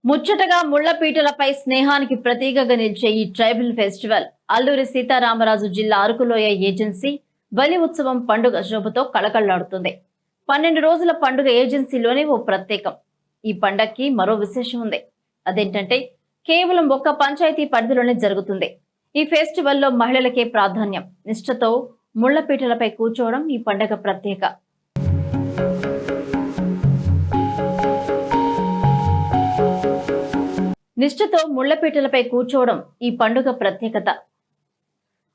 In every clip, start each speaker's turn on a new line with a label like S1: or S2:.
S1: ముచ్చటగా ముళ్లపీటలపై స్నేహానికి ప్రతీకగా నిలిచే ఈ ట్రైబల్ ఫెస్టివల్ అల్లూరి సీతారామరాజు జిల్లా అరకులోయ ఏజెన్సీ బలి ఉత్సవం పండుగ శోభతో కళకళలాడుతుంది. 12 రోజుల పండుగ ఏజెన్సీలోనే ఓ ప్రత్యేకం. ఈ పండగకి మరో విశేషం ఉంది. అదేంటంటే కేవలం ఒక్క పంచాయతీ పరిధిలోనే జరుగుతుంది. ఈ ఫెస్టివల్లో మహిళలకే ప్రాధాన్యం. నిష్ఠతో ముళ్లపీటలపై కూర్చోవడం ఈ పండగ ప్రత్యేక. నిష్ఠతో ముళ్లపీటలపై కూర్చోవడం ఈ పండుగ ప్రత్యేకత.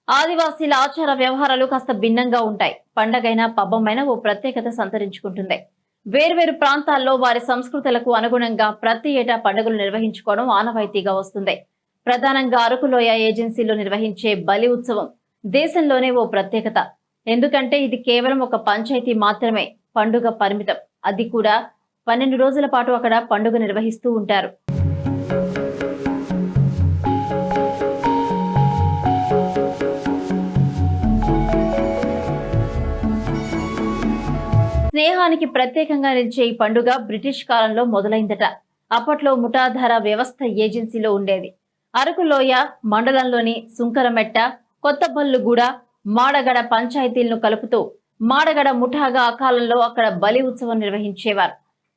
S1: ఆదివాసీల ఆచార వ్యవహారాలు కాస్త భిన్నంగా ఉంటాయి. పండగైనా పబ్బమైనా ఓ ప్రత్యేకత సంతరించుకుంటుంది. వేర్వేరు ప్రాంతాల్లో వారి సంస్కృతులకు అనుగుణంగా ప్రతి ఏటా పండుగలు నిర్వహించుకోవడం ఆనవాయితీగా వస్తుంది. ప్రధానంగా అరకులోయ ఏజెన్సీలో నిర్వహించే బలి ఉత్సవం దేశంలోనే ఓ ప్రత్యేకత. ఎందుకంటే ఇది కేవలం ఒక పంచాయతీ మాత్రమే పండుగ పరిమితం. అది కూడా 12 రోజుల పాటు అక్కడ పండుగ నిర్వహిస్తూ ఉంటారు. స్నేహానికి ప్రత్యేకంగా నిలిచే ఈ పండుగ బ్రిటిష్ కాలంలో మొదలైందట. అప్పట్లో ముఠాధార వ్యవస్థ ఏజెన్సీలో ఉండేది. అరకులోయ మండలంలోని సుంకరమెట్ట, కొత్తబల్లుగూడ, మాడగడ పంచాయతీలను కలుపుతూ మాడగడ ముఠాగా ఆ కాలంలో అక్కడ బలి ఉత్సవం నిర్వహించేవారు.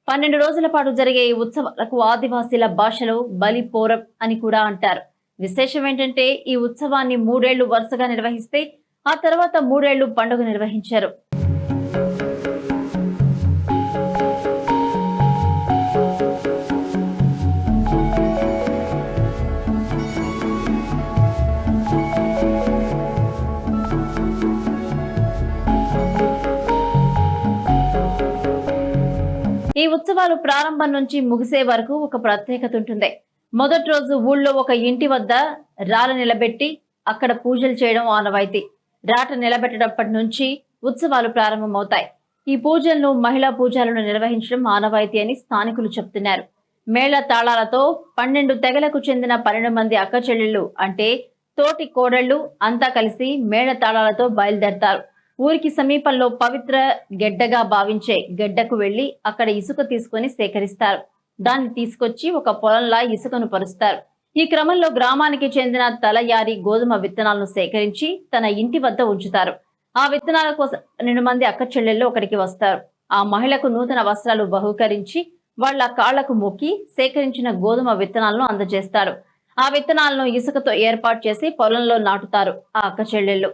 S1: 12 రోజుల పాటు జరిగే ఈ ఉత్సవాలకు ఆదివాసీల భాషలో బలి పోరం అని కూడా అంటారు. విశేషం ఏంటంటే ఈ ఉత్సవాన్ని 3 ఏళ్లు వరుసగా నిర్వహిస్తే ఆ తర్వాత 3 ఏళ్లు పండుగ నిర్వహించారు. ఈ ఉత్సవాలు ప్రారంభం నుంచి ముగిసే వరకు ఒక ప్రత్యేకత ఉంటుంది. మొదటి రోజు ఊళ్ళో ఒక ఇంటి వద్ద రాళ్ళ నిలబెట్టి అక్కడ పూజలు చేయడం ఆనవాయితీ. రాట నిలబెట్టేటప్పటి నుంచి ఉత్సవాలు ప్రారంభమవుతాయి. ఈ పూజలను మహిళా పూజలను నిర్వహించడం ఆనవాయితీ అని స్థానికులు చెప్తున్నారు. మేళ తాళాలతో 12 తెగలకు చెందిన 12 మంది అక్క చెల్లెళ్ళు అంటే తోటి కోడళ్లు అంతా కలిసి మేళ తాళాలతో బయలుదేరతారు. ఊరికి సమీపంలో పవిత్ర గెడ్డగా భావించే గెడ్డకు వెళ్లి అక్కడ ఇసుక తీసుకుని సేకరిస్తారు. దాన్ని తీసుకొచ్చి ఒక పొలంలా ఇసుకను పరుస్తారు. ఈ క్రమంలో గ్రామానికి చెందిన తలయారి గోధుమ విత్తనాలను సేకరించి తన ఇంటి వద్ద ఉంచుతారు. ఆ విత్తనాల కోసం 12 మంది అక్క చెల్లెళ్ళు అక్కడికి వస్తారు. ఆ మహిళకు నూతన వస్త్రాలు బహుకరించి వాళ్ల కాళ్లకు మొక్కి సేకరించిన గోధుమ విత్తనాలను అందజేస్తారు. ఆ విత్తనాలను ఇసుకతో ఏర్పాటు చేసి పొలంలో నాటుతారు ఆ అక్క చెల్లెళ్ళు.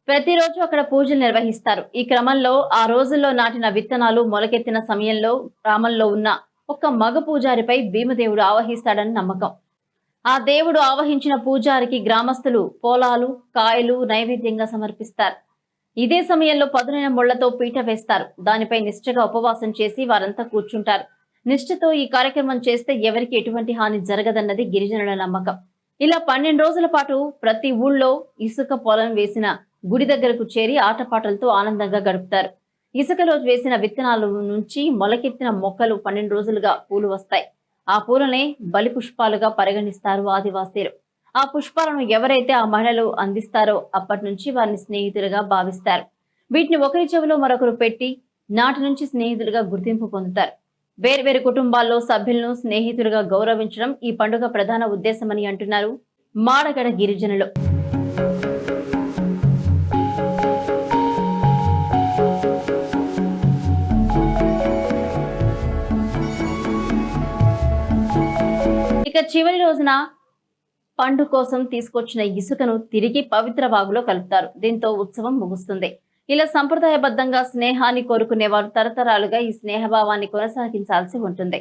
S1: ప్రతిరోజు అక్కడ పూజలు నిర్వహిస్తారు. ఈ క్రమంలో ఆ రోజుల్లో నాటిన విత్తనాలు మొలకెత్తిన సమయంలో గ్రామంలో ఉన్న ఒక మగ పూజారిపై భీమదేవుడు ఆవహిస్తాడని నమ్మకం. ఆ దేవుడు ఆవహించిన పూజారికి గ్రామస్తులు పొలాలు, కాయలు నైవేద్యంగా సమర్పిస్తారు. ఇదే సమయంలో పదునైన ముళ్లతో పీట వేస్తారు. దానిపై నిష్ఠగా ఉపవాసం చేసి వారంతా కూర్చుంటారు. నిష్ఠతో ఈ కార్యక్రమం చేస్తే ఎవరికి ఎటువంటి హాని జరగదన్నది గిరిజనుల నమ్మకం. ఇలా 12 రోజుల పాటు ప్రతి ఊళ్ళో ఇసుక పొలం వేసిన గుడి దగ్గరకు చేరి ఆటపాటలతో ఆనందంగా గడుపుతారు. ఇసుకలో వేసిన విత్తనాల నుంచి మొలకెత్తిన మొక్కలు 12 రోజులుగా పూలు వస్తాయి. ఆ పూలనే బలి పుష్పాలుగా పరిగణిస్తారు ఆదివాసీలు. ఆ పుష్పాలను ఎవరైతే ఆ మహిళలు అందిస్తారో అప్పటి నుంచి వారిని స్నేహితులుగా భావిస్తారు. వీటిని ఒకరి చెవిలో మరొకరు పెట్టి నాటి నుంచి స్నేహితులుగా గుర్తింపు పొందుతారు. వేర్వేరు కుటుంబాల్లో సభ్యులను స్నేహితులుగా గౌరవించడం ఈ పండుగ ప్రధాన ఉద్దేశమని అంటున్నారు మాడగడ గిరిజనులు. ఇక చివరి రోజున పండు కోసం తీసుకొచ్చిన ఇసుకను తిరిగి పవిత్ర వాగులో కలుపుతారు. దీంతో ఉత్సవం ముగుస్తుంది. ఇలా సంప్రదాయబద్ధంగా స్నేహాన్ని కోరుకునేవారు తరతరాలుగా ఈ స్నేహభావాన్ని కొనసాగించాల్సి ఉంటుంది.